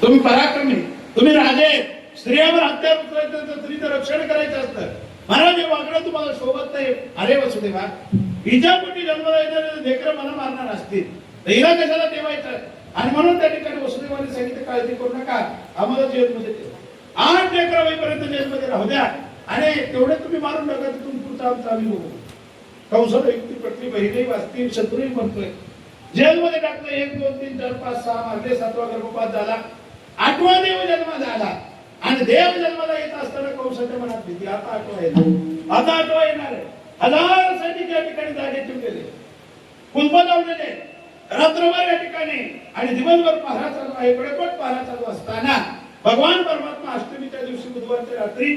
तुम्ही पराक्रमी, तुम्ही राजे. स्त्रियावर हत्यार उचलायचं तर स्त्रीचं रक्षण करायचं असतं. महाराज हे वागणं तुम्हाला शोभत नाही. अरे वसुदेवा, हिच्या पोटी जन्माला येणारे लेकरं मला मारणार असतील तर हिला कशाला ठेवायचं. आणि म्हणून त्या ठिकाणी वसुदेवाने सांगितलं काळजी करू नका, आम्हाला जेलमध्ये ठेवा. 8 लेकरं होईपर्यंत जेलमध्ये राहू द्या आणि तेवढे तुम्ही मारून टाका, तिथून पुढचा आमचा आम्ही बघू. कंसाला युक्ती पटली, बहिणी वाचतील, शत्रूही म्हणतोय. जेलमध्ये टाकलं. 1 2 3 4 5 6 मारले. 7वा गर्भपात झाला. 8वा देव जन्म झाला. आणि देव जन्माला येत असताना कंसाच्या मनात भीती, आता 8वा येणार, आता 8वा येणार आहे. 1000 सैनिक या ठिकाणी जागे ठेवलेले, कुंभ लावलेले रात्रभर या ठिकाणी आणि दिवसभर पहारा चालू आहे. कडेकोट पहारा चालू असताना भगवान परमात्मा अष्टमीच्या दिवशी बुधवारच्या रात्री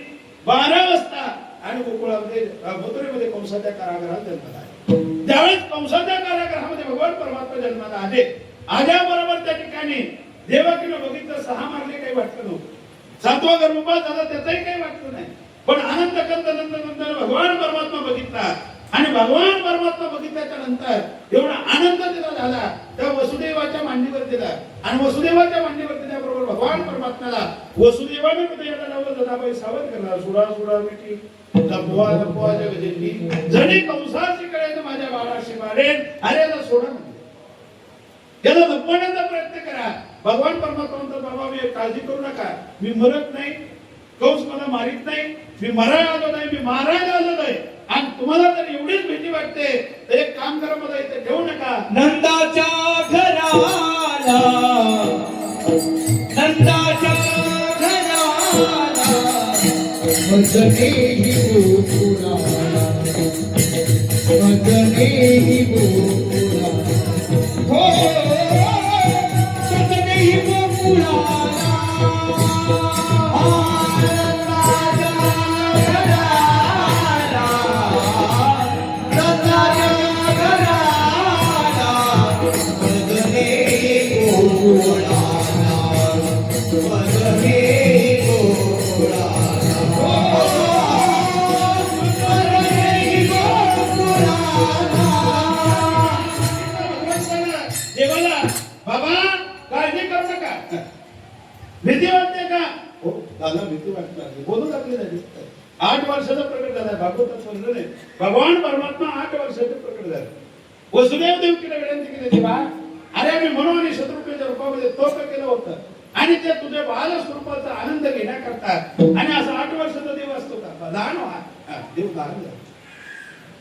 12 वाजता आणि गोकुळामध्ये मथुरेमध्ये कंसाच्या कारागृहात जन्माला आले. त्यावेळेस कंसाच्या कारागृहामध्ये भगवान परमात्मा जन्माला आले. आल्याबरोबर त्या ठिकाणी देवकीनं बघितलं, 6 मारले, काही वाटलं नव्हतं. 7वा गर्भपात झाला, त्याचाही काही वाटलं नाही. पण आनंद कंत नंतर भगवान परमात्मा बघितला आणि भगवान परमात्मा बघितल्याच्या नंतर एवढा आनंद तिला झाला, त्या वसुदेवाच्या मांडीवर दिला. आणि वसुदेवाच्या मांडीवर दिल्याबरोबर भगवान परमात्म्याला वसुदेवाने हृदयाला लावलं, जनाबाई सावध करणार, सुडा सुडा मिठी लपवा लपवा जगजेती, जणी कंसाची कळेल माझ्या बाळाशी मारेल. अरे याला सोडा म्हणजे याला लपवण्याचा प्रयत्न करा. भगवान परमात्मा म्हणतात, बाबा मी काळजी करू नका, मी मरत नाही, कंस मला मारित नाही, मी मरायला आलो नाही, मी मारायला आलो नाही. आणि तुम्हाला जर एवढीच भीती वाटते तर एक काम करा, मला इथे ठेवू नका. नंदाच्या घराला, नंदाच्या घराला मदनेही गोकुळाला, मदनेही गोकुळाला, हो मदनेही गोकुळाला. भीती वाटते का? हो दादा, भीती वाटते. बोलू लागले झाली. 8 वर्षाचा प्रकट झाला. भागवतात म्हणलं नाही, भगवान परमात्मा 8 वर्षाचे प्रकट झाले. वसुदेव देवकीला विनंती केली, देवा अरे आम्ही म्हणून आणि शत्रुघ्नाच्या रूपामध्ये तोप केलं होतं आणि ते तुझ्या बाल स्वरूपाचा आनंद घेण्याकरता. आणि असं 8 वर्षाचा देव असतो का? लहान देव लहान झाला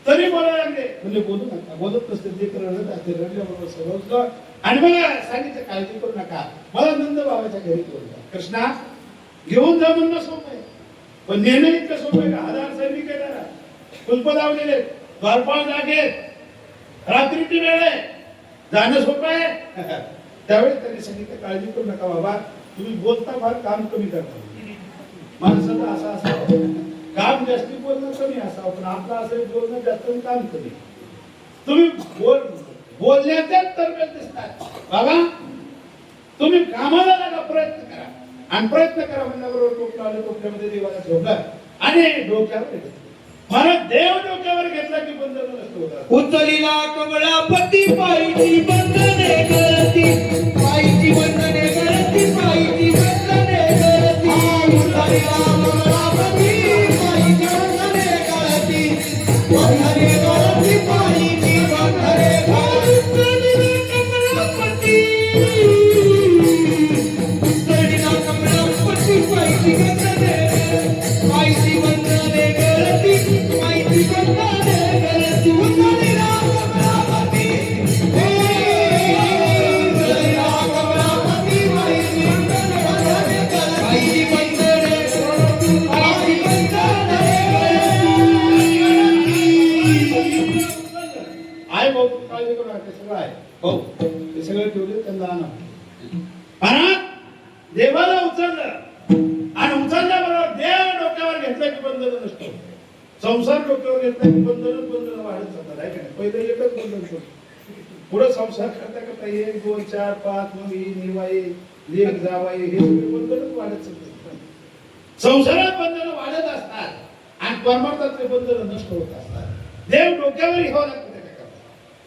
तरी बोलायला लागले. म्हणजे बोलू नका, बोलत नसते ते रडल्याबरोबर समजलं. आणि मला सांगितलं काळजी करू नका, मला नंद बाबाच्या घरी घेऊन जा. कृष्णा घेऊन जा म्हणणं सोपं आहे, पण नेणं इतकं सोपं आहे का? 1000 सैनिक येणार, कुंभ लावलेले, द्वारपाल जागे, रात्रीची वेळ आहे, जाणं सोपं आहे. त्यावेळेस त्यांनी सांगितलं काळजी करू नका बाबा, तुम्ही बोलता फार, काम कमी करता. माणसाचं असं असावं, काम जास्ती बोलणं कमी असावं, पण आपलं असं बोलणं जास्त काम कमी. तुम्ही बोलण्याच्याच तरबेज दिसतात बाबा. तुम्ही कामाला लागा, प्रयत्न करा. आणि प्रयत्न करा म्हणल्याबरोबर टोपलं आलं, टोपल्यामध्ये देवाला ठेवलं आणि डोक्यावर घेतलं. मला देव डोक्यावर घेतला की बंधन नसतो. उचलीला कमळापती, पायची बंधने करती, पायची बंधने करती, पायची बंधने करती. उचलीला कमळापती, पायची बंधने करती, बंधने करती, पायची बंधने करती. उचलीला कमळापती, पायची बंधने, पायची बंधने करती, पायची बंधने करती. उचलीला कमळापती, उचलीला कमळापती, पायची बंधने करती, पायची बंधने, पायची बंधने करती. आहे भाऊ, काळजी करू नका, सगळं आहे भाऊ, ते सगळं ठेवले त्यांना आणा. देवाला उचललं आणि उचलल्याबरोबर देव डोक्यावर घेतलं की बंधन नसतो. संसार डोक्यावर घेतला की बंधन वाढत जातात, आहे का? पहिले एकच बंधन सोडलं, पुढे संसार करता करता 1 2 4 5 मग निवाई लेख जावाई हे सगळे बंधनच वाढत जातात. संसारात बंधन वाढत असतात आणि परमार्थातले बंधन नष्ट होत असतात. देव डोक्यावर घ्यावं लागतं त्याच्याकरता.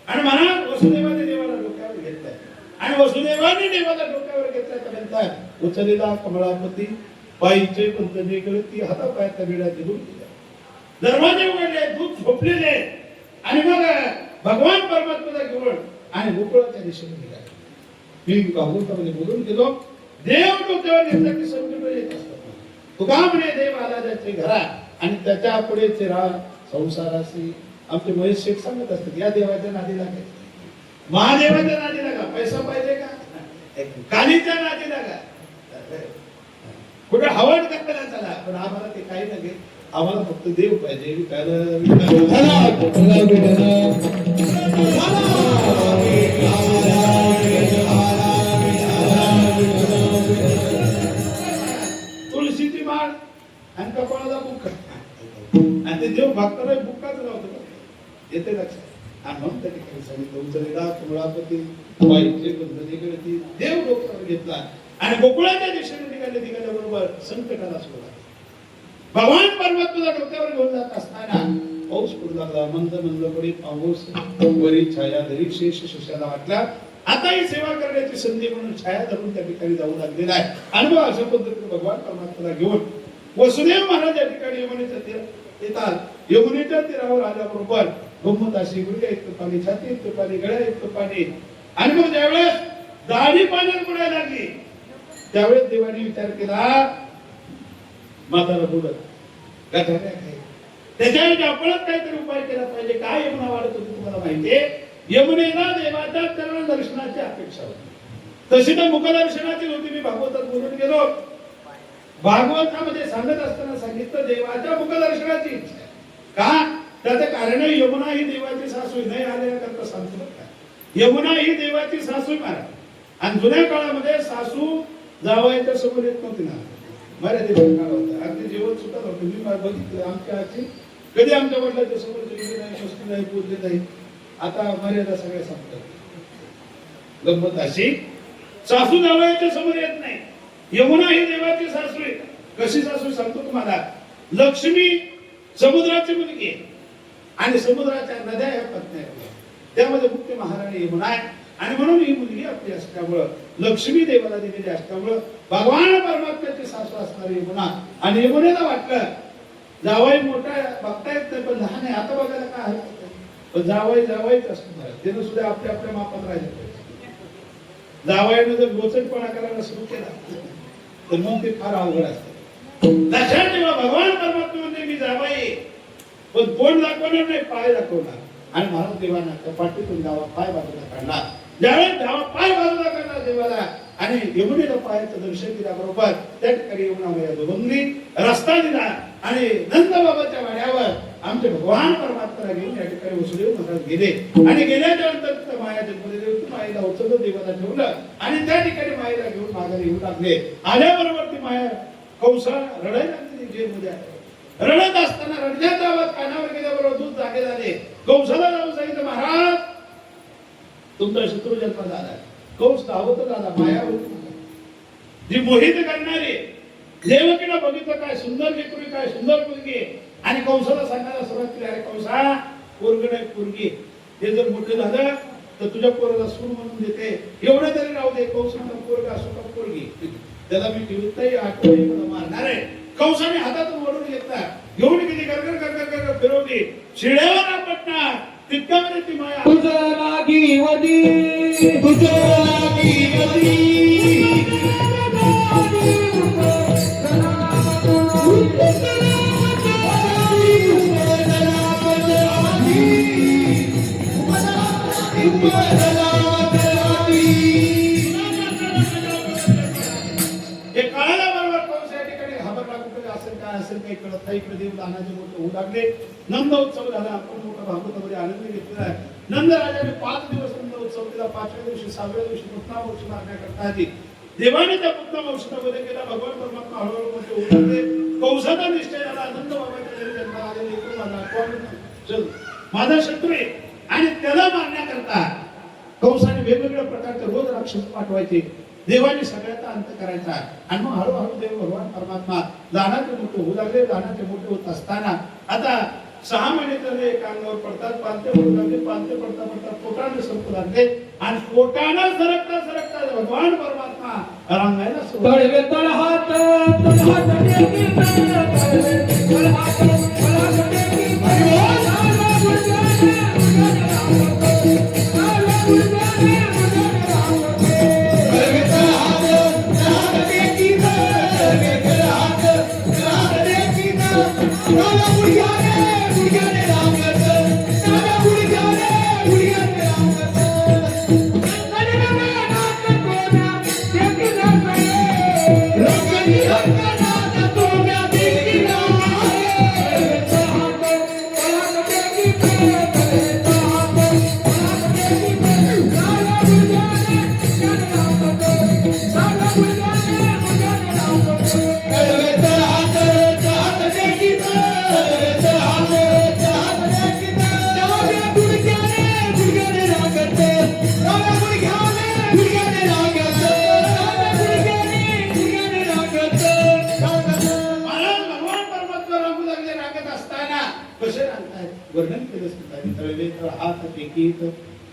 आणि म्हणा वसुदेवाने देवाला डोक्यावर घेतलंय आणि वसुदेवाने देवाला डोक्यावर घेतल्यानंतर उचलेला कमळापती पायीचे पंतने गळती हातापायाच्या बिडाचे दूध दिले. दरवाजे उघडले, दूध झोपलेले आणि मग भगवान परमात्म्याला घेऊन आणि गोकुळाच्या दिशेने निघाले. मी भागवतामध्ये बोलून गेलो, देव डोक्यावर घेतला की संकट येत असतात. तुका म्हणे देव आला ज्याचे घरात आणि त्याच्या पुढेच राह संसाराशी. आमचे महेश शेठ सांगत असतात, या देवाच्या नादी लागायचं, महादेवाच्या नादी लागा. पैसा पाहिजे का? कालीच्या नादी लागा. कुठे हवड करायला चला, पण आम्हाला ते काही नाही. आम्हाला फक्त देव पाहिजे. तुळशीची माळ आणि कपाळाला बुक्का आणि ते देव भक्ताला बुक्काच लावतो. येते लक्षात. आणि म्हणून त्या ठिकाणी सांगितलं उचलेला कमळापती पायीचे पंतने गळती. देव डोक्यावर घेतला आणि गोकुळाच्या दिशेने निघाल्याबरोबर संकटाला सुरुवात. भगवान परमात्म्याला डोक्यावर घेऊन जात असताना पाऊस पडू लागला. मंद मंद पडी पाऊस वरी छाया धरी शेष शिष्याला वाटला आता ही सेवा करण्याची संधी म्हणून छाया धरून त्या ठिकाणी जाऊ लागलेला आहे. आणि मग अशा पद्धतीने भगवान परमात्म्याला घेऊन वसुदेव महाराज या ठिकाणी यमुनेच्या तीरावर येतात. यमुनेच्या तीरावर आल्याबरोबर गंमत अशी, गुडघ्या इतकं पाणी, छाती इतकं पाणी, गळ्या इतकं पाणी. आणि मग ज्यावेळेस दाढी पाण्यात पडायला लागली त्यावेळेस देवाने विचार केला, माताला बोलत त्याच्याऐवजी आपणच काहीतरी उपाय केला पाहिजे. काय यमुना वाढत होती तुम्हाला माहितीये? यमुनेला देवाच्या चरण दर्शनाची अपेक्षा होती. तशी तर मुखदर्शनाची होती. मी भागवतात बोलून गेलो. भागवतामध्ये सांगत असताना सांगितलं देवाच्या मुखदर्शनाची इच्छा आहे. का? त्याचं कारण यमुना ही देवाची सासू नाही आल्याकरता सांगतो का. यमुना ही देवाची सासू महाराज. आणि जुन्या काळामध्ये सासू जावयाच्या समोर येत नव्हती ना. मर्यादित काळ होता. अगदी जेवण सुद्धा नव्हतं. मी बघितलं आमच्या आजी कधी आमच्या वडिलांच्या समोर गेली नाही, बसली नाही, बोलली नाही. आता मर्यादा सगळ्या संपतात. गंमत अशी, सासू जावयाच्या समोर येत नाही. यमुना ही देवाची सासू आहे. कशी सासू सांगतो तुम्हाला. लक्ष्मी समुद्राची मुलगी आहे आणि समुद्राच्या नद्या या पत्न्या आहेत. त्यामध्ये मुख्य महाराणी यमुना आहे. आणि म्हणून ही मुलगी आपली असल्यामुळं, लक्ष्मी देवाला दिलेली असल्यामुळं भगवान परमात्म्याची सासू असणारी यमुना. आणि यमुनेला वाटलं जावई मोठा बघता येत नाही पण लहान आहे, आता बघायला काय हरकत नाही. पण जावईच असतो. त्यानं सुद्धा आपल्या आपल्या मापात राहिलं पाहिजे. जावयानं जर गोचटपणा करायला सुरू केला तर मग ते फार अवघड असतं. लक्षात ठेवा, भगवान परमात्मा म्हणजे मी जावई, पण कोण दाखवणार नाही, पाय दाखवणार. आणि महाराज देवाना पाठीतून जावा पाय बाजूला काढला. ज्यावेळेस जावा पाय बाजूला काढला देवाला आणि यमुनेला पायाचं दर्शन दिल्याबरोबर त्या ठिकाणी यमुना मैया दुभंगली, रस्ता दिला आणि नंदबाबाच्या वाड्यावर आमचे भगवान परमात्म्याला घेऊन या ठिकाणी वसुदेव महाराज गेले. आणि गेल्याच्या नंतर माया जन्मलेली होती. मायेला उचललं, देवाला ठेवलं आणि त्या ठिकाणी मायेला घेऊन माघारी येऊ लागले. आल्याबरोबर ती माया कंसा रडायला लागली. जेलमध्ये रडत असताना रडण्याचा आवाज कानावर गेल्याबरोबर दूध जागे झाले. कंसाला जाऊन सांगितलं, महाराज तुमचा शत्रू जन्म झाला. कंस धावत झाला. माया होती जी मोहित करणारी. देवकीला बघितलं काय सुंदर लेकरू, काय सुंदर मुलगी. आणि कंसाला सांगायला सुरुवात केली, अरे कंसा पोरग नाही पोरगी, हे जर मोठं झालं तर तुझ्या पोराला सून म्हणून देते. एवढं तरी राहू दे. कंसाला पोरग असो का पोरगी, त्याला मी ठेवत नाही, आठवणी मला मारणार आहे. कंसाने हातातून ओढून घेतला, घेऊन गेली, गरगर फिरवली, शिड्यावर आपटणार. तितक्यामध्ये ती माया तुझं लागी वदी, तुझं लागी वदी. काही कळत नाही. इकडे देव दानाचे मोठे होऊ लागले. नंद उत्सव झाला. आपण मोठा भागवतामध्ये आनंद घेतलेला आहे. नंद राजाने 5 दिवस नंद उत्सव केला. 5व्या दिवशी 6व्या दिवशी पुतनावंश मारण्याकरता आली. देवाने त्या पुतनावंशामध्ये केला. भगवान परमात्मा हळूहळू मोठे होऊ लागले. कंसाचा निश्चय झाला. नंद बाबाच्या घरी जन्माला आलेले लेकरू माझा माझा शत्रू आहे आणि त्याला मारण्याकरता कंसाने वेगवेगळ्या प्रकारचे रोज राक्षस पाठवायचे. देवाने सगळ्याचा अंत करायचा. आणि मग हळूहळू देव भगवान परमात्मा लहानाचे मोठे होऊ लागले. लहानाचे मोठे होत असताना आता 6 महिने त्याने एका अंगावर पडतात, पालथे पडू लागले, पालथे पडता पडता पोटाने सरकू लागले आणि पोटानं सरकता सरकता भगवान परमात्मा रांगायला सुरुवात तळवे तळ हात टेकी तळवे तळ हात टेकी महाराज भगवान परमात्मा रांगू लागले. रांगत असताना कसे रांगतायत वर्णन केलं असतं. तळवे तळ हात टेकीत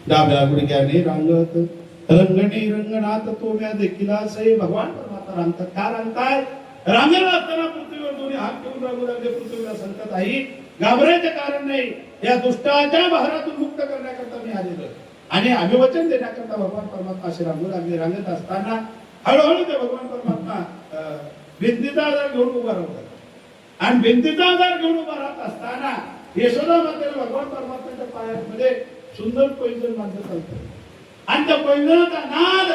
डाव्या गुडघ्याने रांगत रंगणे रंगनाथ तोम्या देखील असे भगवान परमात्मा रांगतात. का रांगताय? रांगेला असताना पृथ्वीवर दोन्ही हात ठेवून रांगू लागले. पृथ्वीला संकट आहे, घाबरायचे कारण नाही. या दुष्टाच्या बहारातून मुक्त करण्याकरता मी आलेलो आणि अभिवचन देण्याकरता भगवान परमात्मा असे रांगू लागले. रांगत असताना हळूहळू ते भगवान परमात्मा भिंतीचा आधार घेऊन उभा राहतात आणि भिंतीचा आधार घेऊन उभा राहत असताना यशोदा मातेला भगवान परमात्म्याच्या पायामध्ये सुंदर पैंजण बांधलं चालतं आणि त्या पैंजणाचा नाद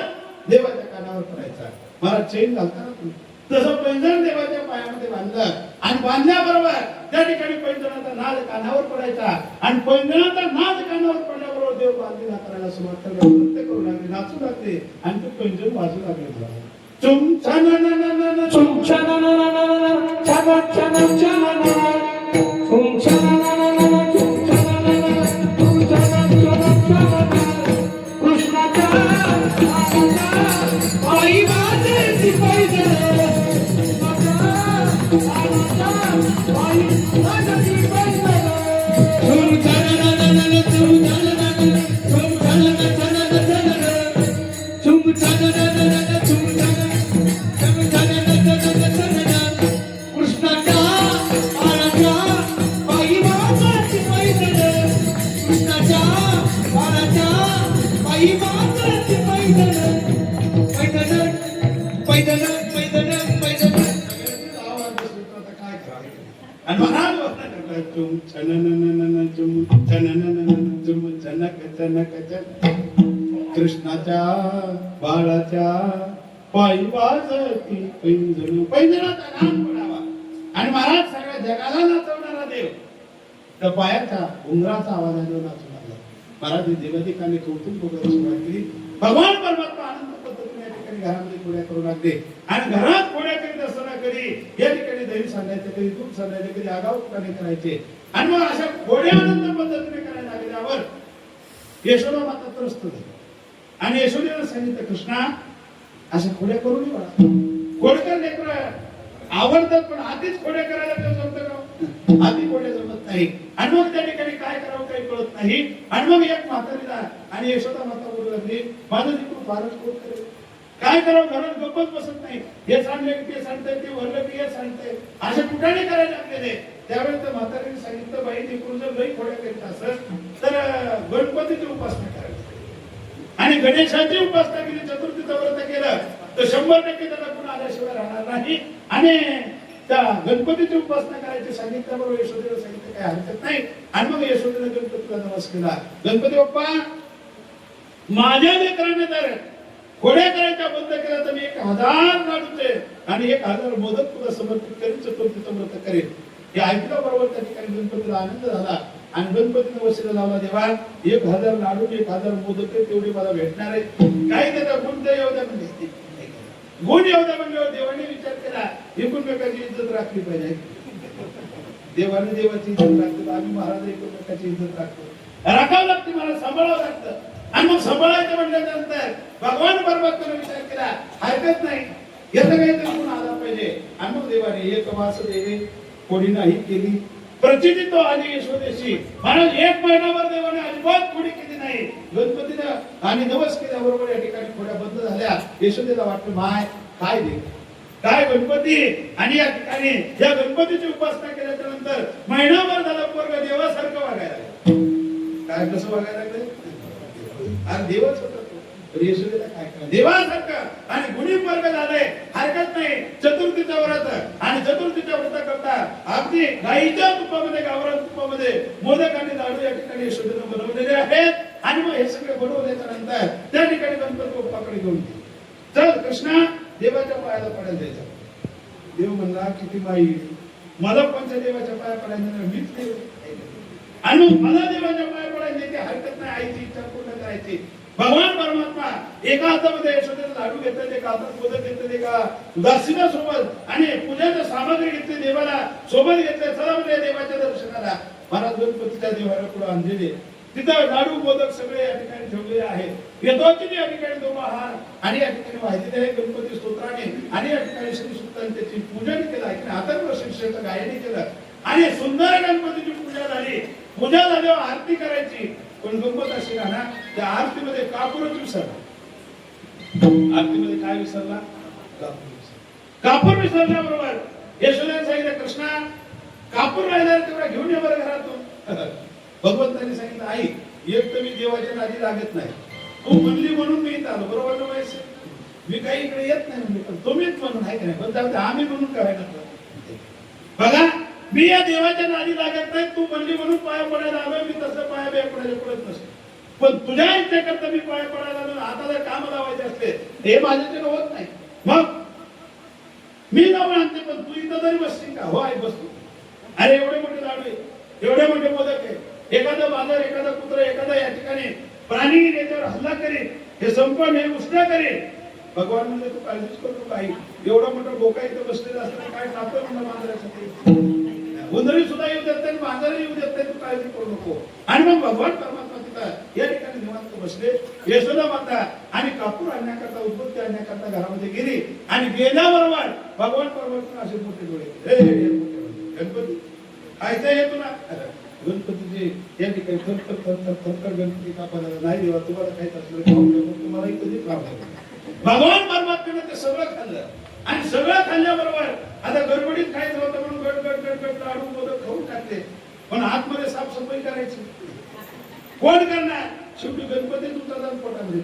देवाच्या कानावर पडायचा. मला चैन घालता ना तुम्ही तसं पैंजण देवाच्या पायामध्ये बांधलं आणि बांधल्याबरोबर त्या ठिकाणी पैंजणाचा नाद कानावर पडायचा आणि पैंजणाचा नाद कानावर पडल्याबरोबर देव बांधीला करायला सुरुवात करला. नृत्य करू लागले, नाचू लागले आणि ते पैंजण वाजू लागले. चुम छान चुम छान छान छान छान चुम छान कृष्णाच्या आई माझी पैदल आणि महाराज वर्णन करतात. चुम छननननन चुम छननननन चुम छनक छनक छन कृष्णाच्या बाळाच्या पायी वाजती पैंजण. पैंजणाचा नाद पडावा आणि महाराज सगळ्या जगाला नाचवणारा देव त्या पायाच्या उंगराचा आवाजाने नाचू लागला. महाराज देवाधिकाने कौतुक बघत सुरुवात केली. भगवान परमात्मा आनंद पद्धतीने या ठिकाणी घरामध्ये खोड्या करू लागले आणि घरात खोड्या करीत असताना कधी या ठिकाणी दही सांडायचे, कधी दूध सांडायचे, कधी आगाऊ ठिकाणी करायचे आणि मग अशा खोड्या आनंद पद्धतीने करायला लागल्यावर यशोदा माता त्रस्त झाली आणि यशोदेला सांगितलं, कृष्णा अशा खोड्या करू नये बाळा. खोडकर लेकर आवडतात पण आधीच खोड्या करायला ते जमतं का? आधी खोड्या जमत नाही आणि मग त्या ठिकाणी काय करावं काही कळत नाही आणि मग एक म्हातारीला आणि यशोदा माता बोलू लागली, माझं तिकडून फारच खोड करेल, काय करावं घरात गप्पच बसत नाही. हे सांगले की ते सांगतंय, ते वरलं की हे सांगतंय, असे कुठाने करायला लागलेले. त्यावेळेस त्या म्हातारीने सांगितलं, बाई तिकडून जर लई खोड्या करीत असेल तर गणपतीची उपासना करायची आणि गणेशाची उपासना केली, चतुर्थीचं व्रत केलं तर 100% त्याला गुण आल्याशिवाय राहणार नाही आणि त्या गणपतीची उपासना करायची सांगितल्याबरोबर यशोदेला सांगितलं काही हरकत नाही आणि मग यशोदेने गणपतीला नमस्कार केला. गणपती बाप्पा माझ्या लेकराने जर खोड्या करायच्या बंद केल्या तर मी 1000 लाडूचे आणि 1000 मोदक तुला समर्पित करेन, चतुर्थीचं व्रत करेन. हे ऐकलं बरोबर त्या ठिकाणी गणपतीला आनंद झाला आणि गणपतीने वशिला लावला, देवा 1000 लाडू 1000 मोदक तेवढे मला भेटणार आहे, काही त्याचा गुण तर येऊ द्या म्हणजे गुण येऊ द्या म्हणजे देवाने विचार केला एकमेकाची इज्जत राखली पाहिजे. देवाने देवाची इज्जत राखतो, आम्ही महाराज एकमेकाची इज्जत राखतो, राखावं लागते, मला सांभाळावं लागतं आणि मग सांभाळायचं म्हटल्यानंतर भगवान परमात्म्याने विचार केला हरकत नाही, याचा काहीतरी गुण आला पाहिजे आणि मग देवाने एक वासुदेवे कोणी नाही केली प्रचिती तो आली यशोदेशी. महाराज एक महिनाभर देवाने अजिबात खोडी केली नाही. गणपतीनं आणि नवस केल्याबरोबर या ठिकाणी खोड्या बंद झाल्या. यशोदेला वाटलं माय काय दे काय गणपती. आणि या ठिकाणी या गणपतीची उपासना केल्याच्या नंतर महिनाभर झाला पोरगा देवासारखं वागायला लागलं. काय कसं वागायला लागलं आणि देवच होता तो. तर यशोदेला काय करा देवासारखं आणि गुणी वर्ग झालंय. हरकत नाही चतुर्थीच्या व्रत आणि चतुर्थीच्या व्रत करता अगदी गाईच्या तुपामध्ये गावरान तुपामध्ये मोदक आणि लाडू या ठिकाणी यशोदेनं बनवलेले आहेत. आणि मग हे सगळे बनवल्याच्या नंतर त्या ठिकाणी गणपती बाप्पाकडे घेऊन चल कृष्णा देवाच्या पायाला पडायला द्यायचा. देव म्हणला किती बाई मला पंच देवाच्या पाया पडायला मीच देव आणि मला देवाच्या पाया पडायला द्यायची हरकत नाही. आईची इच्छा पूर्ण करायची. भगवान परमात्मा एका हातामध्ये यशोदेला लाडू घेतले, एका हातात मोदक घेतले, एका दासीला सोबत आणि पूजेची सामग्री घेतली, देवाला सोबत घेतले. चला म्हणजे देवाच्या दर्शनाला. महाराज गणपतीच्या देवाला पुढे आणलेले तिथं लाडू मोदक सगळे या ठिकाणी ठेवलेले आहेत. येतोची या ठिकाणी दोन हार आणि या ठिकाणी माहिती आहे गणपती स्तोत्राने आणि या ठिकाणी श्री सुक्तांनी त्याची पूजन केलं आहे. अथर्व शीर्षक गायने केलं आणि सुंदर गणपतीची पूजा झाली. पूजा झाल्यावर आरती करायची. पण गंमत अशी ना त्या आरतीमध्ये कापूरच विसरला. आरतीमध्ये काय विसरला कापूर विसरल्याबरोबर यशोदेने सांगितलं कृष्णा कापूर राहिला तेवढा घेऊन ये बरं घरातून. भगवंतांनी सांगितलं आई एक तर मी देवाच्या नादी लागत नाही. तू म्हणली म्हणून मी इथं आलो. बरोबर ना व्हायचं मी काही इकडे येत नाही म्हणजे पण तुम्हीच म्हणून आहे का नाही. पण आम्ही म्हणून काय बघा मी या देवाच्या नादी लागत नाही. तू म्हणली म्हणून पाया पडायला आलोय. मी तसं पाया बिया पडायला पडत नसतो. पण तुझ्या इच्छा करता मी पाया पडायला आलो. आता जर काम लावायचे असते हे माझ्याकडे होत नाही. मग मी जाऊन आणते पण तू इथं तरी बसशील का. हो आई बसतो. अरे एवढे मोठे लाडू आहे एवढे मोठे मोदक आहे. एखादा बाजार एखादा कुत्रा एखादा या ठिकाणी प्राणी याच्यावर हल्ला करेल. हे संपण हे उष्ण करेल. भगवान म्हणजे तू काळजीच करतो काही एवढा मोठा डोका इथं बसलेला असताना काय टाकतो म्हणलं मांजरासाठी. उंदरी सुद्धा येऊ देत नाही मांजरा येऊ देत नाही. तू काळजी करू नको. आणि मग भगवान परमात्मा तिथं या ठिकाणी निवांत बसले. यशोदा माता आणि कापूर आणण्याकरता उद्बत्ती आणण्याकरता घरामध्ये गेली आणि गेल्याबरोबर भगवान परमात्मा असे मोठे डोळे गणपती खायचं हे तुला गणपतीचे या ठिकाणी थरथर गणपती कापायला नाही देवा तुम्हाला खायचं असलं तुम्हाला कधीच लावलं. भगवान परमात्म्याने ते सगळं खाल्लं आणि सगळं खाल्ल्याबरोबर आता गडबडीत खायचं होतं म्हणून गट लाडू मोदक खाऊन टाकले. पण आतमध्ये साफसफाई करायची कोण करणार. शेवटी गणपती तुमचा जाऊन पोटामध्ये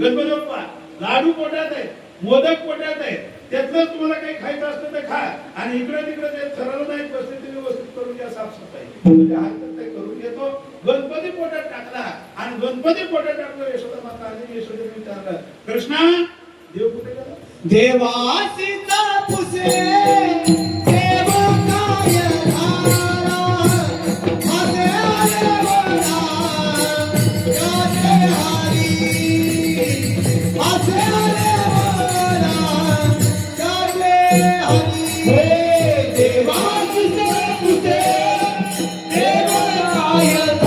गणपती बाप्पा लाडू पोटात आहे मोदक पोटात आहे. त्यातलं तुम्हाला काही खायचं असलं तर खा आणि इकडे तिकडे ते ठरवलं नाही परिस्थिती व्यवस्थित करून घ्या साफसफाई म्हणजे हरकत नाही करून घेतो. गणपती पोटात टाकला आणि गणपती पोटात टाकलं. यशोदा माता आली. यशोदेने विचारलं कृष्णा देव कुठे गेला. देवासीचा पुसे देव काय धारा आले आले वरा गाणे हरी आसे आले वरा गाणे हरी. देवासीचा पुसे देव काय धारा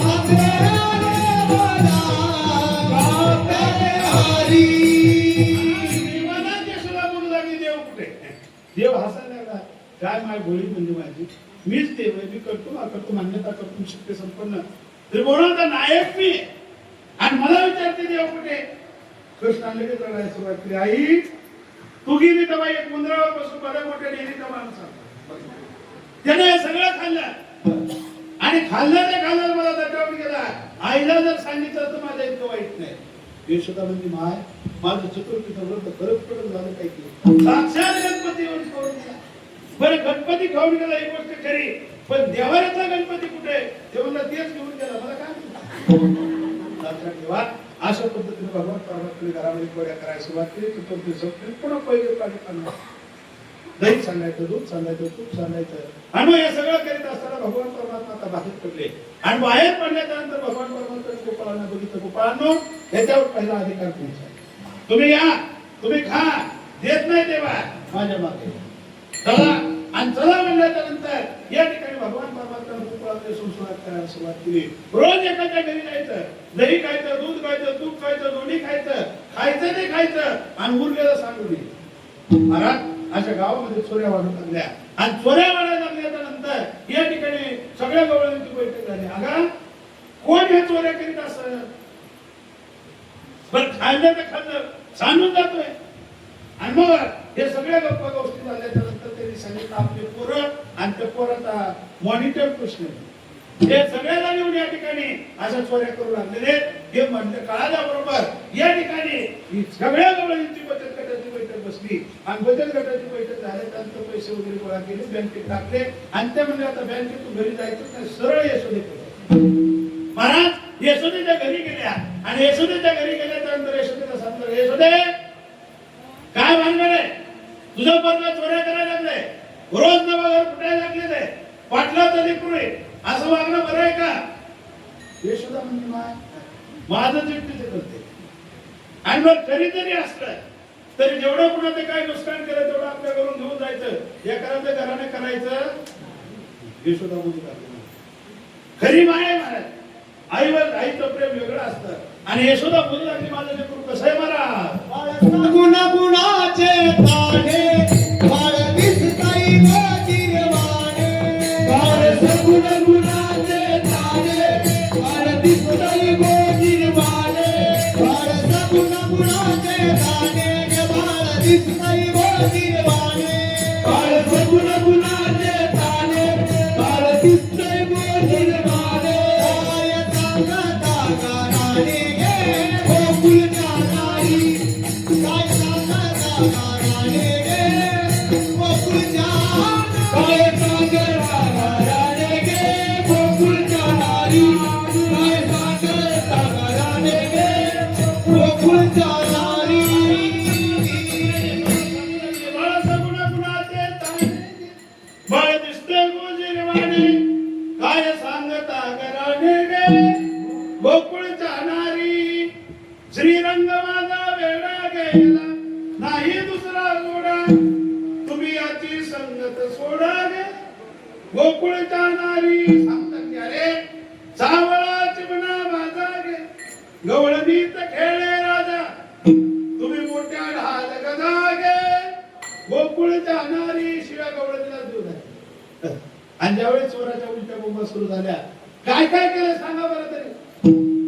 आसे आले वरा गाणे हरी. देव हसायला लागला. काय माय गोळी म्हणजे माझी मीच देव आहे. मी करतो मान्यता करतो शक्य संपन्न त्रिभुवनाचा नायक मी आणि मला विचारते देव कुठे. कृष्णाने लगेच रडायला सुरुवात केली. आई तू गेली तेव्हा एक मुंद्रावर बसून बऱ्या मोठ्या डेअरीचा माणूस त्याने हे सगळं खाल्लं आणि खाल्लं मला दटावून गेला. आईला जर सांगितलं तर माझ्या इतकं वाईट नाही. यशोदा म्हणजे माय माझं चतुर्थीचं व्रत खरंच कडक झालं काय की साक्षात गणपती येऊन खाऊन गेला. बरं गणपती खाऊन गेला ही गोष्ट खरी पण देवाऱ्यातला गणपती कुठे ते म्हणलं तेच घेऊन गेला. मला काय देवा अशा पद्धतीने भगवान परमात्म्याने घरामध्ये पोळ्या करायला सुरुवात केली. चतुर्थी संपली. पुन्हा पहिले पाणी दही सांगायचं दूध सांगायचं तूप सांगायचं आणि हे सगळं करीत असताना भगवान परमात्मा आता बाहेर पडले आणि बाहेर पडल्याच्या नंतर भगवान परमात्मा गोपाळांना बघितलं. गोपाळांनो याच्यावर पहिला अधिकार तुमचा. तुम्ही या तुम्ही खा देत नाही देवा माझ्या मागे चला आणि चला म्हणल्याच्या नंतर या ठिकाणी भगवान परमात्मा आपले संस्कार करायला सुरुवात केली. रोज एखाद्या घरी जायचं, दही खायचं, दूध खायचं, तूप खायचं, दोन्ही खायचं, खायचं नाही खायचं आणि उरलेलं सांगून दे. महाराज अशा गावामध्ये चोऱ्या वाढू लागल्या आणि चोऱ्या वाढायला लागल्याच्या नंतर या ठिकाणी सगळ्या गवळ्यांची बैठक झाली. अगा कोण ह्या चोऱ्या करीत असं बरं खाल्लं तर खाल्लं सांगून जातोय. आणि मग हे सगळ्या गप्पा गोष्टी झाल्याच्या नंतर त्यांनी सांगितलं आपले पोरं आणि त्या पोराचा मॉनिटर प्रश्न हे सगळ्या जाणून या ठिकाणी अशा चोऱ्या करू लागलेले. हे म्हणलं कळाल्या बरोबर या ठिकाणी ही सगळ्या गवळींची बचत गटाची बैठक बसली आणि बचत गटाची बैठक झाल्यानंतर पैसे वगैरे गोळा केले, बँकेत टाकले आणि ते म्हणजे आता बँकेतून घरी जायचं नाही, सरळ यशोदे महाराज यशोदेच्या घरी गेल्या आणि यशोदेच्या घरी गेल्याच्या नंतर यशोदेला सांगितलं, यशोदे काय भानगड आहे, तुझं पोरगा चोऱ्या करायला लागलाय, रोज नवा घर फुटायला लागलेलं आहे, पाटलाचं लेकरू आहे, असं वागणं बरं आहे का? यशोदा म्हणजे माझं चिठ्ठीच करते. आणि मग तरी असलं तरी जेवढं पुन्हा ते काय नुकसान केलं तेवढं आपल्या घरून घेऊन जायचं, एखाद्या घराने करायचं. यशोदा म्हणजे खरी माय महाराज, आईवर आईचं प्रेम वेगळं असतं. आणि यशोदा बोलू लागली माझं लेकरू कसं आहे महाराज, गुणाचे ताणे बाळ दिसताई जिरवाणे, बाळ सगुण गुणाचे ताणे बाळ दिसताई जिरवाणे, बाळ सगुण गुणाचे ताणे बाळ दिसताई जिरवाणे, बाळ सगुण गुणाचे ताणे बाळ दिसताई जिरवाणे. काय सांगता गाणे गे गोकुळच्या नारी, काय सांगता गाणे गे गोकुळच्या, काय सांगता गाणे गे गोकुळच्या नारी, काय सांगता गाणे गे गोकुळच्या नारी. बाळ सगुण गुणाचे ताणे बाळ दिसते गोजिरवाणे, काय सांगता घराणे गे गोकुळच्या नारी. श्रीरंग माझा वेडा गेला नाही दुसरा जोडा, तुम्ही याची संगत सोडा गे गोकुळच्या नारी. सांगतात की अरे सावळा चिमणा माझा गे गवळणीत खेळे राजा, तुम्ही मोठ्या ढाल गदा गे गोकुळच्या नारी. शिव्या गवळणीला देऊ द्या. आणि ज्यावेळेस चोराच्या उलट्या बोंबा सुरू झाल्या, काय काय केलं सांगा बरं तरी.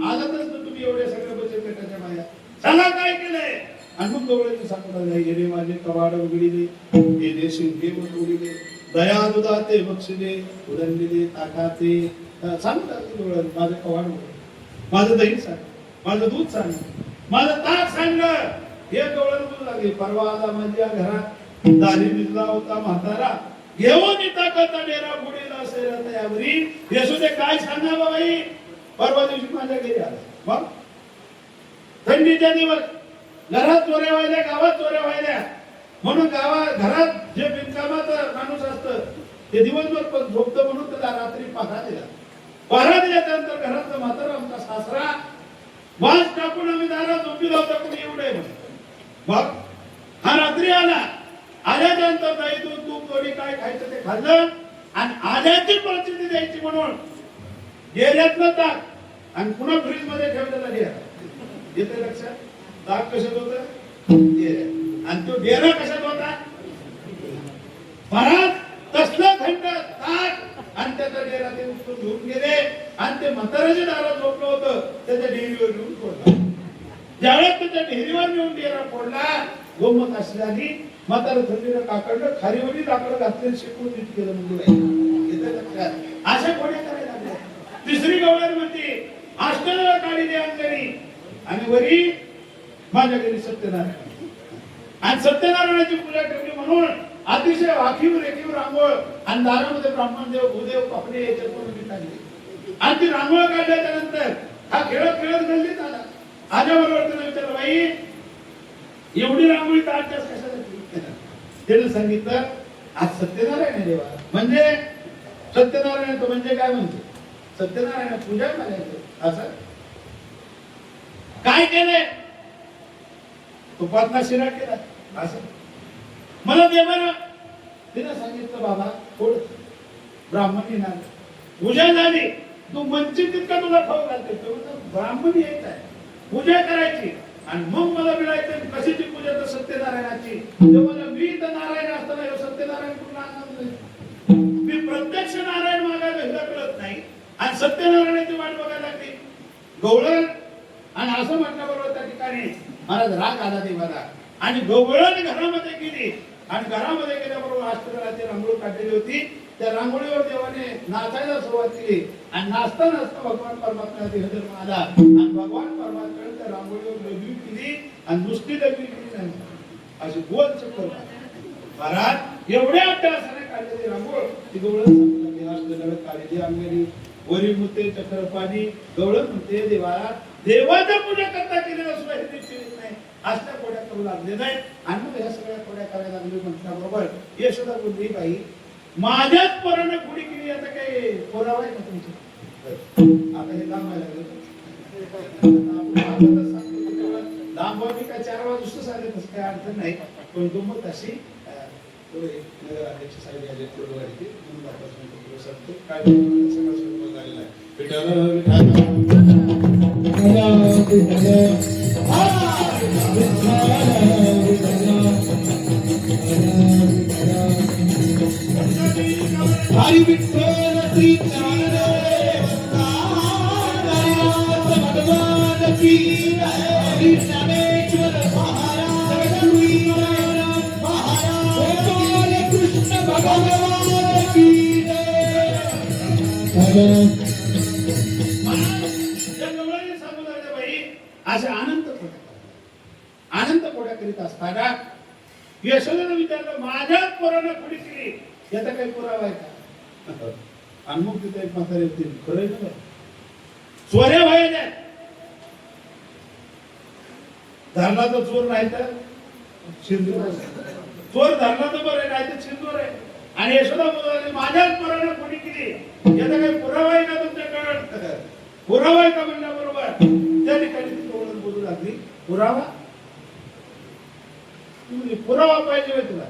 आलातच ना तुम्ही एवढ्या सगळ्या बचत गटाच्या बाया, सांगा काय केलंय. आणि मग गवळ्याची सांगता गेले माझे कवाड उघडिले, हे देशिंग हे उघडिले, दया दुधाते बक्षिले उदंडिले ताकाचे. सांगतात गवळ्यात माझे कवाड उघडले, माझं दही सांग, माझं दूध सांग, माझं ताक सांग. हे गवळण बोलू लागले. परवा आला माझ्या घरात दारी दिसला होता म्हातारा, घेऊन ताकद डेरा पुढील असेल यावरी. यशोदे काय सांगा बाई, परवा दिवशी माझ्या घरी आला. मग थंडीच्या दिवस घरात चोऱ्या व्हायल्या, गावात चोऱ्या व्हायल्या, म्हणून गावात घरात जे बिनकामाचं माणूस असतं ते दिवसभर पण झोपतं, म्हणून त्याला रात्री पहारा दिला. पहारा दिल्यानंतर घरातलं म्हातारा आमचा सासरा वास टाकून आम्ही दारात झोपी लावता कोणी एवढे. मग हा रात्री आला, आल्याच्या नंतर दही दूध तूप थोडी काय खायचं ते खाल्लं आणि आल्याची परिस्थिती द्यायची म्हणून गेल्यातलं ताक आणि पुन्हा फ्रीज मध्ये ठेवलेला डेरा. येते लक्षात? ताक कशात होत आणि तो डेरा कशात होता महाराज. तसलं थंड ताक आणि त्याचा डेरा ते उचलून घेऊन गेले आणि ते म्हाताऱ्याच्या दारात झोपलं होतं त्याच्या डेअरीवर घेऊन फोडला. ज्यावेळेस त्याच्या डेअरीवर नेऊन डेरा फोडला, गोमत असल्याने म्हातारा थंडीला काकडलं, खारीवरी लाकडं घातले, शेकून नीट केलं. म्हणजे येते लक्षात? अशा कोण्या करायला लागल्या. तिसरी गवळण म्हणते अष्टनाला काढी दे अंगणी आणि वरी माझ्या घरी सत्यनारायण. आणि सत्यनारायणाची पूजा ठेवली म्हणून अतिशय वाखीव रेखीव रांगोळ आणि दारामध्ये ब्राह्मणदेव भूदेव पापणे याच्यातून टाकली. आणि ती रांगोळ काढल्याच्या नंतर हा खेळत खेळत गल्लीत आला. आल्याबरोबर त्याला विचारलं, बाई एवढी रांगोळी काढतेस कशाला? त्याने सांगितलं आज सत्यनारायण आहे देवा. म्हणजे सत्यनारायण तो म्हणजे काय म्हणतो, सत्यनारायण पूजा करायचं. असं काय केलंय? तुपातला शिरा केला. असं मला देवानं तिने सांगितलं बाबा थोड ब्राह्मण येणार पूजा झाली तू वंचित तितका तुला खाऊ घालते ब्राह्मण यायचा आहे पूजा करायची आणि मग मला मिळायचं कशाची पूजा तर सत्यनारायणाची मला मी तर नारायण असताना सत्यनारायण कुठला आनंद मी प्रत्यक्ष नारायण मागायला हिला कळत नाही आणि सत्यनारायणाची वाट बघायला लागली गवळण आणि असं म्हटल्याबरोबर त्या ठिकाणी महाराज राग आला देवाला आणि गवळण घरामध्ये गेली आणि घरामध्ये गेल्याबरोबर अष्टदळाची रांगोळी काढलेली होती त्या रांगोळीवर देवाने नाचायला सुरुवात केली आणि नाचता नाचता भगवान परमात्म्याचा धर्म आला आणि भगवान परमात्म्याने त्या रांगोळीवर लघवी केली आणि नुसती लघवी केली नाही अशी गोल चक्कर महाराज एवढ्या अभ्यासाने काढलेली रांगोळ ती गवळण सांगू अष्टदळ काढलेली अंगेरी वरी मुते चक्रपाणी गवळण म्हणते देवाला देवाच्या पूजा करता केलेलं सुद्धा हे केली नाही असल्या कोड्या करू लागले नाही आणि मग ह्या सगळ्या कोड्या करायला लागली म्हटल्याबरोबर यशोदा बोलली बाई माझ्याच पोरानं गुढी केली आता काही पुरावा आहे ना तुमचं आता हे लांब लांब काय 4 वाजता सांगले तसं काही अडचण नाही पण गमत अशी नगराध्यक्ष साहेब याचे पूर्ववारी म्हणून आपण सांगतो काय सगळं सुरू झालेलं आहे हरी विठ्ठल श्री भगवान की हरी ज्ञानेश्वर महाराज कृष्ण भगवान की असे अनंत कोड्या करीत असताना यशोदेनं विचारलं माझ्याच पोरानं खोडी केली याचा काही पुरावा आहे का आणि मग तिथे एक म्हातारे होते खरंय ना चोऱ्या व्हायच्या धरला तर चोर नाही तर सिंदूर चोर धरला तर बरं नाही तर सिंदूर आहे आणि यशोदा बोलले माझ्याच पोरानं खोडी केली याचा काही पुरावा आहे का तुमच्याकडे पुरावा आहे का म्हणल्याबरोबर त्या ठिकाणी ती ओळख बोलू लागली पुरावा पुरावा पाहिजे तुला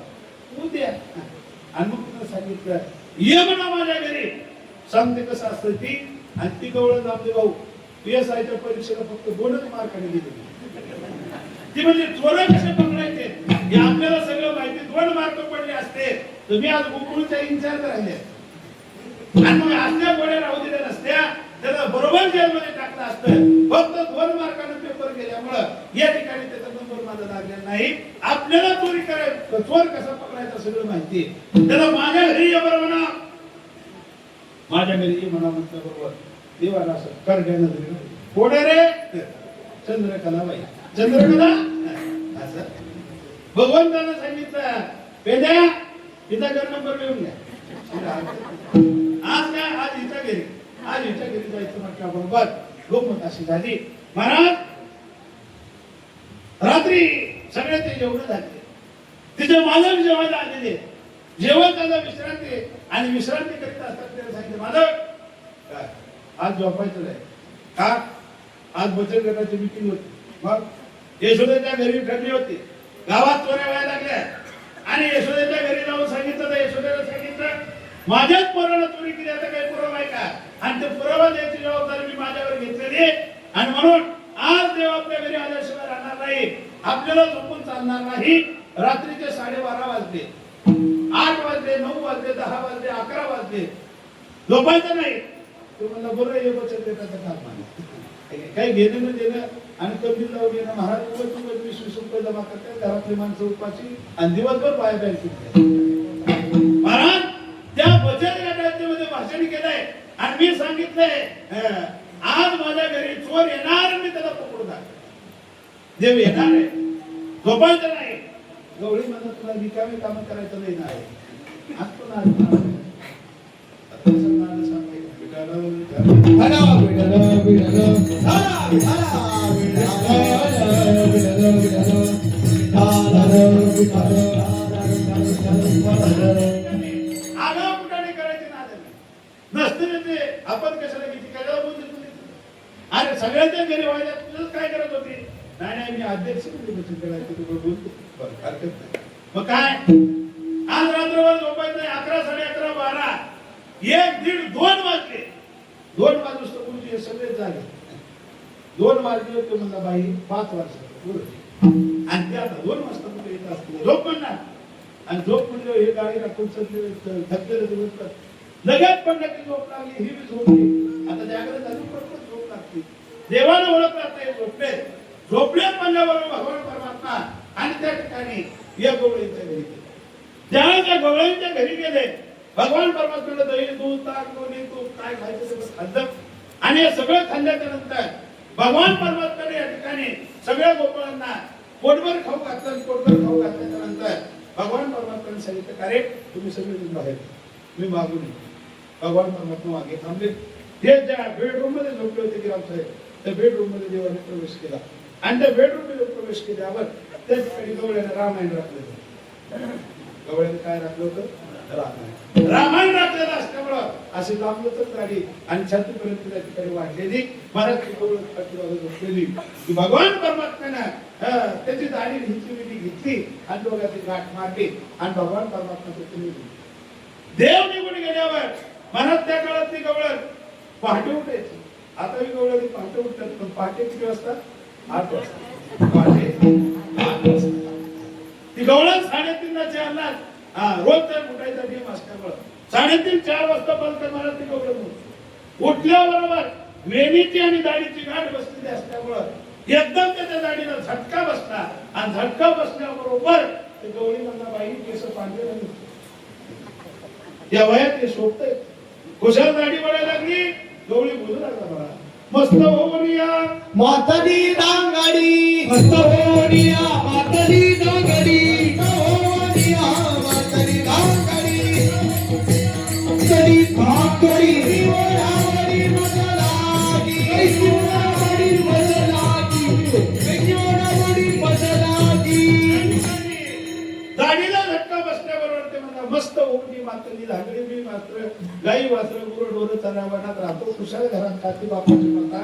तू द्या आणि मग तुला सांगितलं ये म्हणा माझ्या घरी सांगते कसं असतं ती आणि ती गवळण आमचे भाऊ PSIच्या परीक्षेला फक्त 2च मार्काने गेली ती म्हणजे चोर कसे पकडायचे हे आपल्याला सगळं माहिती 2 मार्क पडले असते तुम्ही आज गोकुळच्या इन्चार्ज राहिले आणि मग असल्या गोड्या राहू दिल्या नसत्या त्याला बरोबर जेलमध्ये टाकलं असतं फक्त 2 मार्काने पेपर गेल्यामुळं या ठिकाणी त्याचा नंबर माझा लागलेला नाही आपल्याला चोरी करायचं चोर कसा पकडायचा सगळं माहिती त्याला माझ्या घरी ये बरोबर म्हणा माझ्या घरी ये म्हणा म्हटल्याबरोबर देवाला असं करड्यानं धरलं कोण रे चंद्रकला बाई चंद्रकला असं भगवंतानं सांगितलं पेद्या तिचा घर नंबर लिहून घ्या आज काय आज हिच्या घरी जायचं म्हटल्याबरोबर गंमत अशी झाली महाराज रात्री सगळे ते जेवण झाले तिथे माधव जेवायला आलेले जेवण त्याला विश्रांती आणि विश्रांती करीत असतात त्याला सांगितलं माधव आज झोपायचं नाही का आज बचत गटाची मीटिंग होती मग यशोदेच्या घरी ठरली होती गावात चोऱ्या व्हायला लागल्या आणि यशोदेच्या घरी जाऊन सांगितलं तर यशोदेला सांगितलं माझ्याच पोराला चोरी केली आता काही पुरावा आहे का आणि ते पुरावा द्यायची जबाबदारी मी माझ्यावर घेतलेली आणि म्हणून आज देव आपल्या घरी आल्याशिवाय राहणार नाही आपल्याला झोपून चालणार नाही रात्रीचे 12:30 वाजले 8 वाजले 9 वाजले 10 वाजले 11 वाजले झोपायचं नाही तो म्हणला बरं हे बचत गटाचं काम आहे काही घेणं न देणं आणि कमी लावून येणं महाराज 20 रुपये जमा करतात घरातली माणसं उपाशी आणि दिवसभर बाहेर बँकेत महाराज त्या बचत गटाच्या मध्ये भाषण केलंय आणि मी सांगितलंय आज माझ्या घरी चोर येणार मी त्याला पकडून देव येणार आहे झोपायचं नाही गवळी म्हणत तुला रिकामी काम करायचं नाही नाही आज तो नाही आपण कशाला किती काय बोलतो अरे सगळ्यांच्या घरी व्हायला तुझं काय करत होती नाही मी अध्यक्ष बचत गटाचे तुला बोलतो हरकत नाही मग काय आज रात्रभर झोपायचं नाही 11 11:30 12 एक दीड 2 वाजले. 2 वाजता गुरुजी हे सगळे झाले. 2 वाजले होते म्हणला बाई 5 वर्षाचा पोरं. आणि ते आता 2 वाजता कुठे येत असतील झोप म्हणणार. आणि झोप म्हणजे हे गाडी राखून थकलेलं दिवस लगेच पडलं की झोप लागली. ही बी झोपली. आता जागृत झाली पडपड झोप लागते. देवाला ओळखला नाही झोपले. झोपलेच म्हणल्याबरोबर भगवान परमात्मा आणि त्या ठिकाणी या गवळींच्या घरी गेले. ज्यावेळेस त्या गवळींच्या घरी गेले भगवान परमात्म्याला दही दूध ताक लोणी तूप काय खायचं सगळं खाल्लं. आणि हे सगळं खाल्ल्याच्या नंतर भगवान परमात्म्याने या ठिकाणी सगळ्या गोपाळांना पोटभर खाऊ घातलं. पोटभर खाऊ घातल्याच्या नंतर भगवान परमात्म्याने सांगितलं का रे तुम्ही सगळे बाहेर मी मागून येतो. भगवान परमात्मा मागे थांबले. हे ज्या बेडरूम मध्ये झोपले होते गिराम साहेब त्या बेडरूम मध्ये देवाने प्रवेश केला. आणि त्या बेडरूम मध्ये प्रवेश केल्यावर त्या ठिकाणी गवळ्याने रामायण राखलं होतं. गवळ्याने काय राखलं होतं रामायण राखलेलं असल्यामुळं अशी लांबलचक झाली आणि छातीपर्यंत त्या ठिकाणी वाढलेली मराठी गवळ झोपलेली की भगवान परमात्म्यानं त्याची दाढी हिंचविली घेतली आणि दोघांची गाठ मारली आणि भगवान परमात्मा तिथे देव निघून गेल्यावर मनात त्या काळात ती गवळ पहाटे उठायची. आता ही गवळ पहाटे उठतात पण पहाटे किती वाजता 8 वाजता. पहाटे 8 वाजता ती गवळ 3:30 अंदाज रोज उठायचा नियम असल्यामुळे 3:30-4 वाजता बंद करणार ती गवळ उठल्याबरोबर वेणीची आणि दाढीची गाठ बसलेली असल्यामुळं एकदम त्याच्या दाढीला झटका बसला आणि झटका बसल्याबरोबर ते गवळी म्हणला बाई केस पांढरे झाले. या वयात ते शोभतंय कुशल दाढी वाढायला लागली. गवळी बोलू लागला मला मस्त होऊनिया मातली दांगडी मस्त होनिया मातली दांगडी होनिया मातली दांगडी कधी भाकरी ओरावडी मजलागी ओरावडी मजलागी ओरावडी मजलागी. दाढीला झटका बसल्याबरोबर ते म्हणा मस्त होऊनी मातली धागडी मी मात्र गाई वासर गुरु ढोर चरावणात राहतो कुशाल घरात खाती बापाची माता.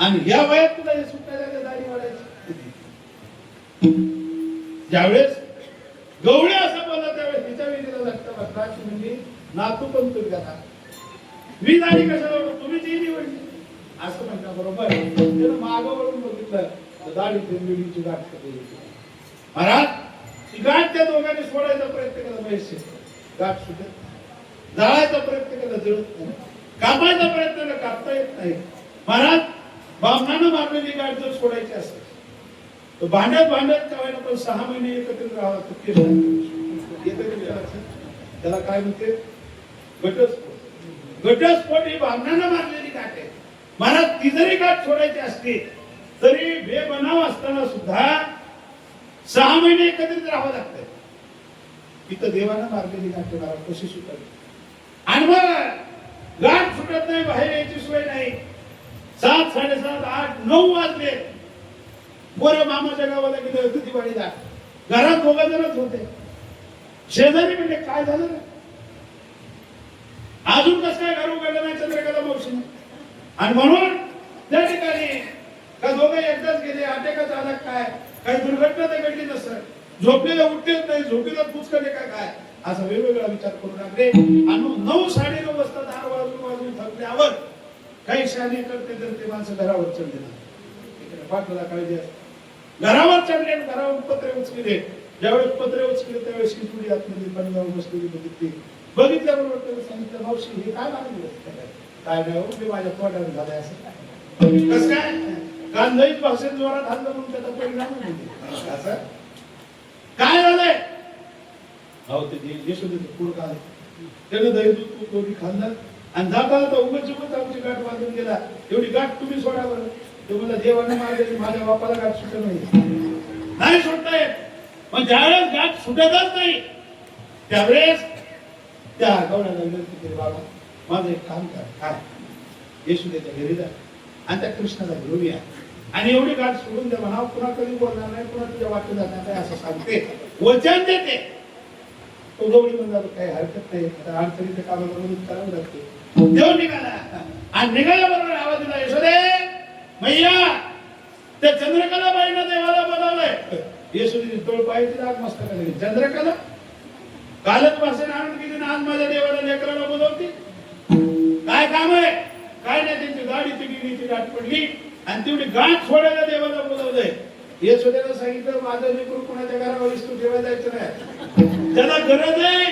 आणि या वयात तुला हे सुटायला दाढी वाढायची. ज्यावेळेस गवळी असं बोलला त्यावेळेस तिच्या विधीला झटका बसला की म्हणजे नातू पण तुम्ही करा मी दाढी कशाला तुम्ही ती निवडली असं म्हटलं बरोबर. त्यानं मागं वळून बघितलं दाढी दिंडीची गाठ कधी महाराज ती गाठ त्या दोघांनी सोडायचा प्रयत्न केला. महेश गाठ सुटत जाळायचा प्रयत्न केला जळत नाही. कापायचा प्रयत्न केला कापता येत नाही. महाराज बामणानं मारलेली गाठ जर सोडायची असेल तर भांड्यात का व्हायला पण 6 महिने एकत्रित राहावं त्याला काय म्हणते घटस्फोट. घटस्फोट ही बामणानं मारलेली गाठ आहे. महाराज ती जरी गाठ सोडायची असते तरी बेबनाव असताना सुद्धा 6 महिने एकत्रित राहावं लागतंय. इथं देवानं मारलेली गाठ महाराज कशी सुटावी. आणि मग गाठ सुटत नाही बाहेर यायची सोय नाही. 7, 7:30, 8, 9 वाजले. बरं मामाच्या गावाला गेले होते दिवाळीला. घरात 2 जणच होते. शेजारी म्हणजे काय झालं अजून कसं काय घर उघडलं नाही चंद्रकला मावशीने. आणि म्हणून त्या ठिकाणी का दोघं एकदाच गेले अटॅकच आला काय काही दुर्घटना तर घडली नसतं. झोपलेला उठतेच नाही झोपेला पुचकले काय असा वेगवेगळा विचार करू लागले. आणि 9, 9:30 वाजता दार वाजून थकल्यावर काही शाने करते तर ते माणसं घरावर चढले ना पाठवला काळजी घरावर चढले घरावर पत्रे उचकले. ज्यावेळेस पत्रे उचकले त्यावेळेस शिसुडी आतमध्ये पणगावर बसलेली बघितली. बघितल्याबरोबर त्याला सांगितलं मावशी हे काय लागले काय नाही हो मी माझ्या पोटावर झालंय असं कस काय गांधीच भाषेत जोरात हल्लं म्हणून त्याचा परिणाम होते असं काय झालंय. अहो ते यशोदेचं पूर काय त्यानं दही दूध कोणी खाल्लं आणि जाता जाता उगाच आमची गाठ बांधून गेला. एवढी गाठ तुम्ही सोडा बरं. तो मला देवाने मारलेली माझ्या बापाला गाठ सुटत नाही सुटता येत. पण ज्यावेळेस गाठ सुटतच नाही त्यावेळेस त्या गवळ्याला विनंती केली बाबा माझं एक काम कर काय येशुदेच्या घरी जा आणि त्या कृष्णाला घेऊन या आणि एवढी गाठ सोडून द्या म्हणा. पुन्हा कधी बोलणार नाही पुन्हा तुझ्या वाटत जाणार नाही असं सांगते वचन देते. तो गवळी म्हणला काही हरकत नाही आता अडचणीच्या कामाला मदत करावं लागते. देव निघाला आणि निघाल्याबरोबर आवाज दिला यशोदे मैया त्या चंद्रकलाबाईनं देवाला बोलावलंय. यशोदेची तोळ पाहिजे आज मस्तकाला चंद्रकला कालच भाषण आणून गेली ना आज माझ्या देवाला लेकराला बोलवती. काय काम आहे काय नाही, त्यांची गाडीची गिडीची गाठ पडली आणि तेवढी गाठ सोडायला देवाला बोलवलंय. यशोदेला सांगितलं माझं लेकरू कोणाच्या घरावर वस्तू ठेवायला जायचं नाही, ज्याला गरज आहे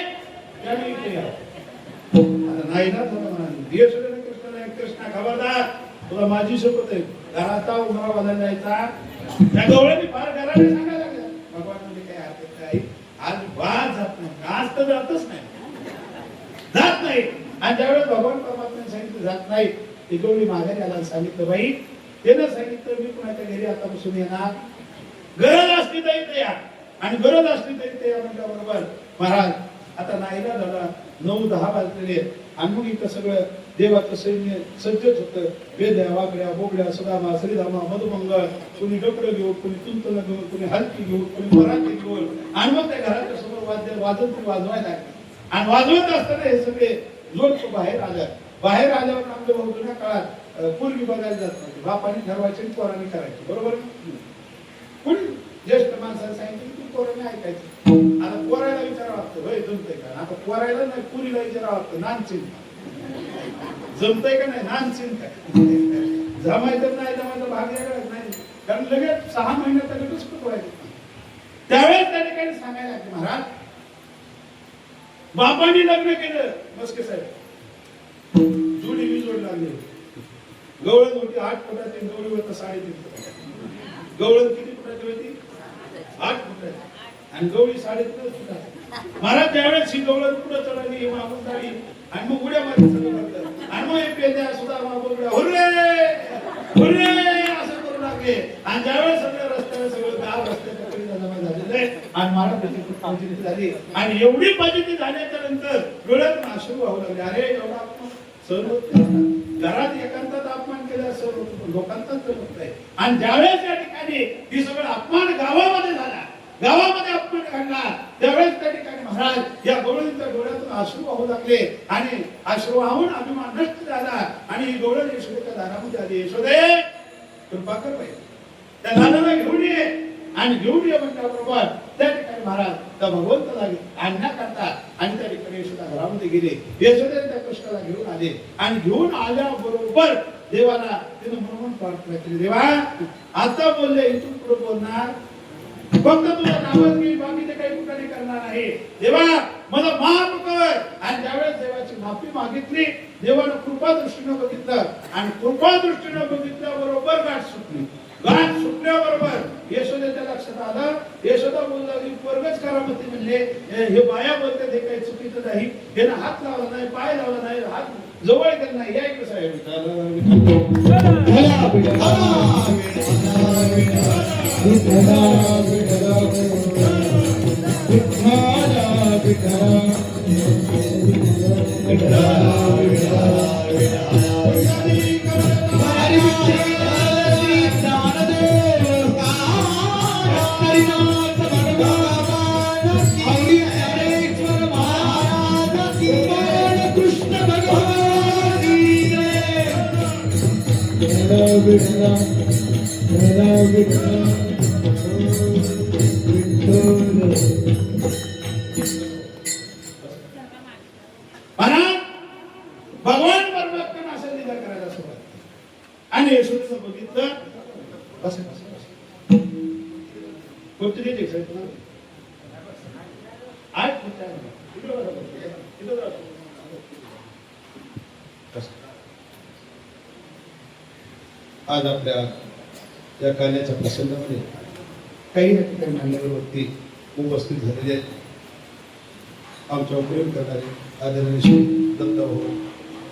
त्याने इथे या. आता नाही ना तुला म्हणाली यशोदेला कृष्णाला, कृष्णा खबरदार तुला माझी शपथ आहे, घराचा उमरा वाजायला जायचा. त्या गवळ्यांनी फार घराने सांगायला लागल्या भगवान म्हणजे काय अर्थ काय, आज वाद जात नाही, आज तर जातच नाही, जात नाही. आणि ज्यावेळेस भगवान परमात्म्याने सांगितलं जात नाही, ती गवळी माघारी आला सांगितलं बाई त्यानं सांगितलं मी कुणाच्या घरी आतापासून येणार, गरज असली तर इथे या आणि गरज असली तर इथे या म्हटल्याबरोबर महाराज आता नाहीला झाला 9-10 वाजलेले आणि मग इथं सगळं देवाचं सैन्य सज्जच होतं. वेद्या वाकड्या बोबड्या सुदामा श्रीधामा मधुमंगळ, कोणी डोकरं घेऊन, कोणी तुंतलं घेऊन, कोणी हलकी घेऊन, कोणी मराठी घेऊन आणि मग त्या घराच्या समोर वाद्य वाजवायला लागले. आणि वाजवत असताना हे सगळे लोक बाहेर आले. बाहेर आल्यावर आमच्या भाऊ जुन्या काळात पूर्वी बघायला जात नव्हते, बापाने ठरवायचे आणि पोरांनी करायचे, बरोबर. कोणी ज्येष्ठ माणसाला सांगितलं की तू पोरांनी ऐकायचं. आता पोरायला विचारावं लागतं वय जमतंय का, आता पोरायला नाही पुरीला विचारावं लागतं नानचिन जमतंय का नाही, नानचिन काय जमायचं नाही जमायचं भाग वेगळाच नाही, कारण लगेच 6 महिन्यात लगेच कुठवायचं. त्यावेळेस त्या ठिकाणी सांगायला लागले महाराज बापांनी लग्न केलं मस्के साहेब, जोडी बी जोड लागली, गवळण होती 8 फुटाची, गवळी होतं 3.5 फुटाची. गवळण किती फुटाची होती 8 फुटाची आणि गवळी 3.5 फुटाची. महाराज त्यावेळेस ही गवळण पुढे चढाली मागून झाली आणि मग उड्या मारली सगळं करतात आणि मग हे पेद्या सुद्धा मागोड्या हुर्रे हुर्रे असं करू लागले. आणि ज्यावेळेस सगळ्या रस्त्यावर सगळं गाव रस्त्याच्या कडीला जमा झालेलं आहे आणि महाराज त्याची खूप फजिती झाली आणि एवढी फजिती झाल्याच्या नंतर डोळ्यातून अश्रू वाहू लागले. अरे एवढा अपमान सहन होत नाही, घरात एकांतात अपमान केला सहन होतो, लोकांचाच सहन होत नाही. आणि ज्यावेळेस या ठिकाणी ही सगळं अपमान गावामध्ये झाला, गावामध्ये अपमान घडला, त्यावेळेस त्या ठिकाणी महाराज या गवळणीच्या डोळ्यातून अश्रू वाहू लागले आणि अश्रू वाहून अभिमान नष्ट झाला आणि ही गवळण यशोदेच्या दारामध्ये आली. यशोदे कृपा कर पाहिजे त्या दादाला घेऊन ये आणि घेऊन ये म्हटल्याबरोबर त्या ठिकाणी महाराज त्या भगवंताला आणण्याकरता आणि त्या ठिकाणी यशोदा घरामध्ये गेले. यशोदेने त्या कृष्णाला घेऊन आले आणि घेऊन आल्याबरोबर देवाला तिने म्हणून प्रार्थना केली, देवा आता बोलले इथून पुढे बोलणार फक्त तुझ्या नावात मी बाकीचे काही कुठे करणार नाही, देवा मला माफ कर. आणि त्यावेळेस देवाची माफी मागितली, देवानं कृपा दृष्टीनं बघितलं आणि कृपा दृष्टीनं बघितल्याबरोबर गाठ सुटली. गाठ सुटल्याबरोबर यशोदेच्या लक्षात आलं, यशोदा बोलू लागली पोरगच करामती म्हणले हे बाया बोलतात हे काही चुकीचं नाही, हे हात लावला नाही पाय लावला नाही हात जवळ केला नाही. या इकडे साहेब भगवान परमात्म्याने असं लीला करायला सुरुवात आणि यशोदेचं बघितलं. बस कोणती देते साहेब तुम्हाला 8 फुट आज आपल्या या कार्याच्या प्रसंगामध्ये काही ना ठिकाणी मान्यवरती उपस्थित झालेले आहेत. आमच्या प्रेम करणारे आदरणीय श्री दत्तभाऊ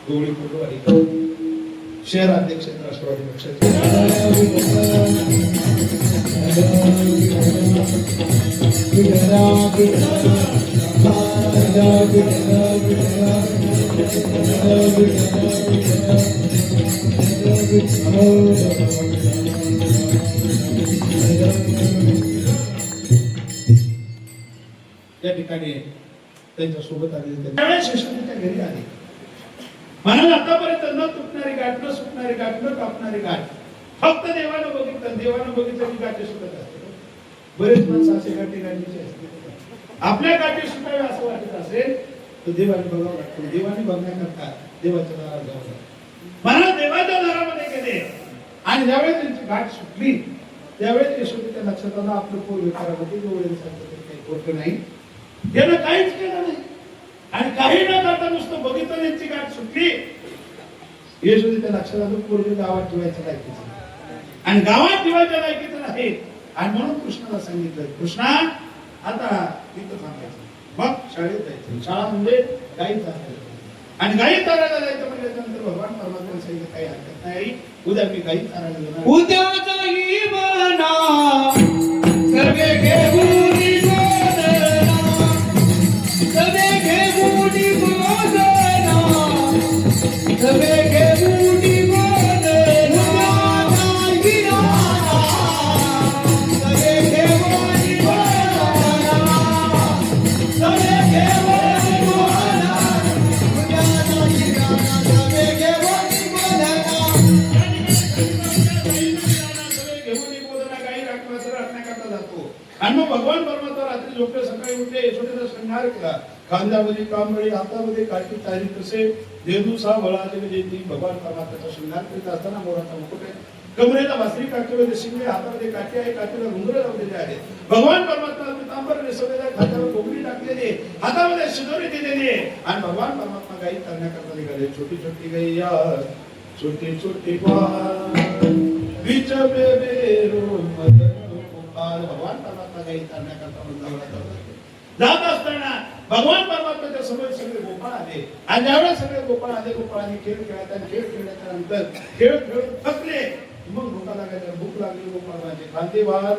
गवळी कुटुंब शहर अध्यक्ष राष्ट्रवादी पक्षाचे या ठिकाणी त्यांच्या सोबत आले. त्यावेळेस यशोदेच्या घरी आले. महाराज आतापर्यंत न तुटणारी गाठ, न सुटणारी गाठ, न कापणारी गाठ, फक्त देवानं बघितलं, देवानं बघितलं की गाठी सुटत असते. बरेच माणसं असे गाठी गाठीचे असते. आपल्या गाठी सुटावे असं वाटत असेल तर देवाने बघावं लागतं. देवाने बघण्याकरता देवाच्या दारात जाऊ. मला देवाच्या दारामध्ये गेले आणि ज्यावेळी त्यांची गाठ सुटली त्यावेळेस यशोदेच्या लक्षात आलं आपलं पोर विकारामध्ये डोळे काही पोरकं नाही. त्यानं काहीच केलं नाही आणि काही न करता नुसतं बघितलं त्यांची गाठ सुटली. यशोदेच्या लक्षात आलं पोरग गावात ठेवायचं लायकीचं आणि गावात ठेवायच्या लायकीचं नाही. आणि म्हणून कृष्णाला सांगितलं कृष्णा आता तिथं थांबायचं मग शाळेत जायचं. शाळा म्हणजे गाई चालायचं आणि गाई चारायला जायचं म्हणजे नंतर भगवान परमात्मा सांगितलं काही हरकत नाही उद्या मी गाई चारायला जाणार. उद्या जाई मना सर्वे घेऊनी बोलना सर्वे घेऊनी बोलना सर्वे घेऊनी बोलना जाई मना सर्वे घेऊनी बोलना सर्वे घेऊनी बोलना उद्या जाई मना सर्वे घेऊनी बोलना. आणि मग भगवान परमात्मा रात्री झोपले सकाळी उठले यशोदेचा शृंगार केला. खांद्यामध्ये कांबळी हातामध्ये काठी तारी तसे देदूसा वळाले जेती भगवान परमात्म्याचा शृंगार करीत असताना मोराचा मुकुट आहे. कमरेला भासरी काठीमध्ये शिंगले हातामध्ये काठी आहे काठीला रुंगरं लावलेले आहे. भगवान परमात्मा पितांबर नेसवलेल्या खांद्यावर गोगडी टाकलेली आहे हातामध्ये शिदोरी दिलेली आहे आणि भगवान परमात्मा गाई करण्याकरता निघाले. छोटी छोटी गैया छोटे छोटे बीच भगवान परमात्मा गाई करण्याकरता जात असताना भगवान परमात्म्याच्या समोर सगळे गोपाळ आले आणि ज्यावेळेस सगळे गोपाळ आले गोपाळांनी खेळ खेळत आणि खेळ खेळल्याच्या नंतर खेळ खेळून थकले. मग भूका लागायच्या भूक लागली गोपाळांचे खांदे वार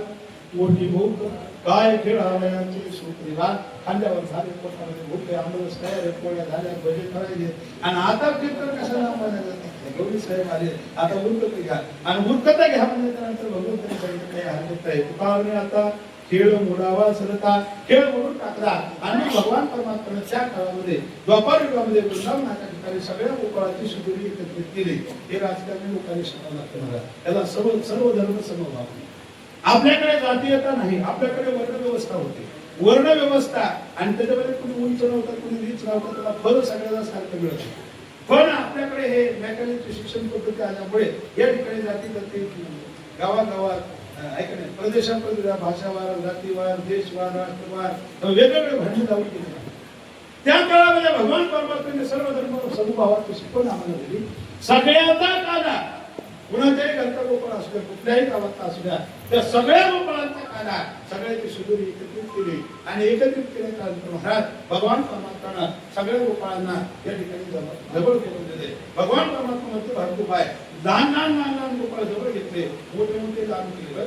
मोठी भूक काय खेळावयाचे सुखरी वार खांद्यावर झाले पोटामध्ये भूक आहे आंबरस तयार आहे पोळ्या झाल्या भजे करायचे आणि आता कीर्तन कशाला आंबवण्याचं गौरी साहेब आले आता उरकत घ्या आणि उरकता घ्या म्हणजे त्यानंतर भगवंतांनी सांगितलं काही हरकत नाही तुकाने आता खेळ मोडावा सरता खेळ मोडून टाकला आणि भगवान परमात्म्याने त्या काळामध्ये द्वापार युगामध्ये वृंदावनाच्या ठिकाणी सगळ्या गोपाळाची शिदोरी एकत्रित केली. हे राजकारणी लोकांनी सांगावं लागतं मला त्याला सर्व धर्म समभाव. आपल्याकडे जातीयता नाही आपल्याकडे वर्ण व्यवस्था होती. वर्ण व्यवस्था आणि त्याच्यामध्ये कुणी उंच नव्हतं कुणी नीच नव्हतं त्याला फळ सगळ्याला सारखं मिळत. पण आपल्याकडे हे मेकॅनिकची शिक्षण पद्धती आल्यामुळे या ठिकाणी जाती गावागावात ऐकणे प्रदेशाप्रदेश भाषावार जातीवार देशवार राष्ट्रवार वेगवेगळे भांडण लावून केले. त्या काळामध्ये भगवान परमात्म्याने सर्व धर्म समभावाची शिकवण आम्हाला दिली. सगळ्यांचा काला कुणाच्याही घरचा गोपाळ असू द्या कुठल्याही गावाचा असू द्या त्या सगळ्या गोपाळांचा काला सगळ्याची शिदोरी एकत्रित केली आणि एकत्रित केल्यानंतर महाराज भगवान परमात्म्यानं सगळ्या गोपाळांना या ठिकाणी जवळ करून दिले. भगवान परमात्मा म्हणतो भागोपाय लहान लहान लहान लहान गोपाळ जवळ घेतले मोठे मोठे लहान केले.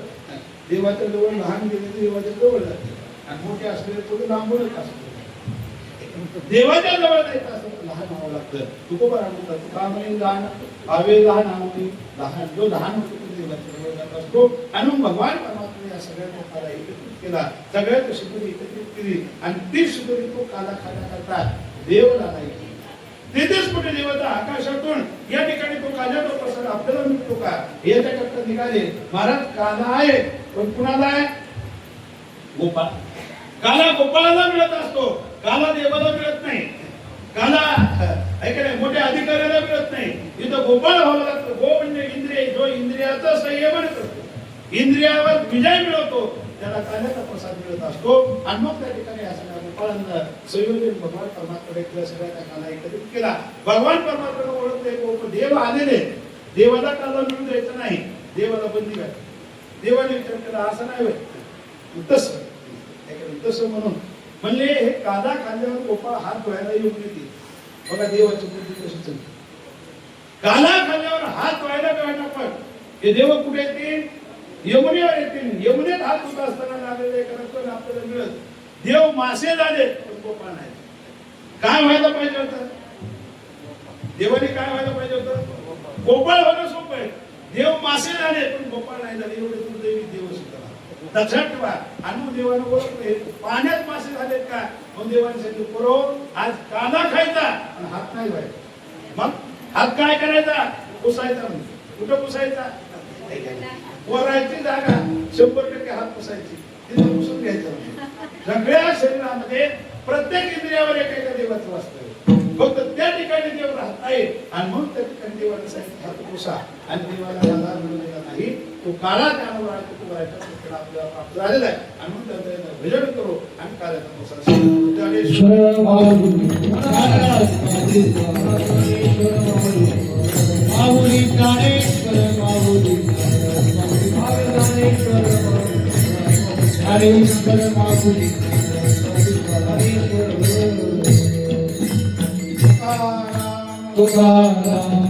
देवाच्या जवळ लहान गेले देवाच्या जवळ जाते आणि मोठे असलेले थोडे लांबूनच असते. देवाच्या जवळ जायचं असं लहान व्हावं लागतं. तुकोबा म्हणतात तुका म्हणे लहान हवे लहान हवे लहान जो लहान होतो तो देवाच्या जवळ जात असतो. आणि मग भगवान परमात्मा या सगळ्या गोपाला एकत्रित केला सगळ्यात शिदोरी एकत्रित केली आणि ती शिदोरी तो काला खाण्याकरता देवला नाही. तेथेच कुठे देवता आकाशातून या ठिकाणी तो काल्याचा प्रसाद आपल्याला मिळतो का याच्याकरता निघाले. महाराज काला आहे पण कुणाला आहे गोपाळ. काला गोपाळाला मिळत असतो काला देवाला मिळत नाही. काला ऐकणे मोठ्या अधिकाऱ्याला मिळत नाही. इथं गोपाळ व्हावं लागतं. गो म्हणजे इंद्रिय जो इंद्रियाचा संयमन करतो इंद्रियावर विजय मिळवतो त्याला काल्याचा प्रसाद मिळत असतो. आणि मग त्या ठिकाणी या सगळ्या गोपाळांना संयोजन भगवान परमात्म्याने केलं सगळ्या त्या काला एकत्रित केला. भगवान परमात्म्याने ओळखले देव आलेले देवाला काला मिळून द्यायचं नाही देवाला बंदी घाल. देवाने विचार केला असं नाही होय तसं म्हणून म्हणले हे काला खाल्ल्यावर गोपाळ हात धुवायला येऊन येते. बघा देवाची बुद्धी कशी चालते. काला खाल्ल्यावर हात धुवायला मिळणार पण हे देव कुठे येतील यमुनेवर येतील. यमुनेत हात धुत असताना लागलेले एका आपल्याला मिळत. देव मासे झाले पण गोपाळ नाही. काय व्हायला पाहिजे होतं देवाने काय व्हायला पाहिजे होतं गोपाळ होणं सोपं आहे. देव मासे झाले पण गोपाळ नाही झाले. एवढे दुर्दैवी देव सुद्धा लक्षात ठेवा. आणि देवानं ओळखले पाण्यात मासे झालेत का मग देवाने सांगितलं करो आज कांदा खायचा आणि हात नाही व्हायचा. मग हात काय करायचा पुसायचा. कुठं पुसायचा वरायची जागा 100% हात पुसायची तिथे पुसून घ्यायचं. सगळ्या शरीरामध्ये प्रत्येक इंद्रियावर एका देवाचं वास्तव फक्त त्या ठिकाणी देव राहत आहे आणि मग त्या ठिकाणी देवाला सांगितलं हात पुसा आणि देवाला आधार मिळवलेला नाही तो काळा ज्ञानावर आहे तो करायचा त्याला आपल्याला प्राप्त झालेला आहे आणि मग त्याचं भजन करू आणि कार्याचा पुसा ईश्वर माऊली माऊली ज्ञानेश्वर माऊली ज्ञानेश्वर माऊली तुकाराम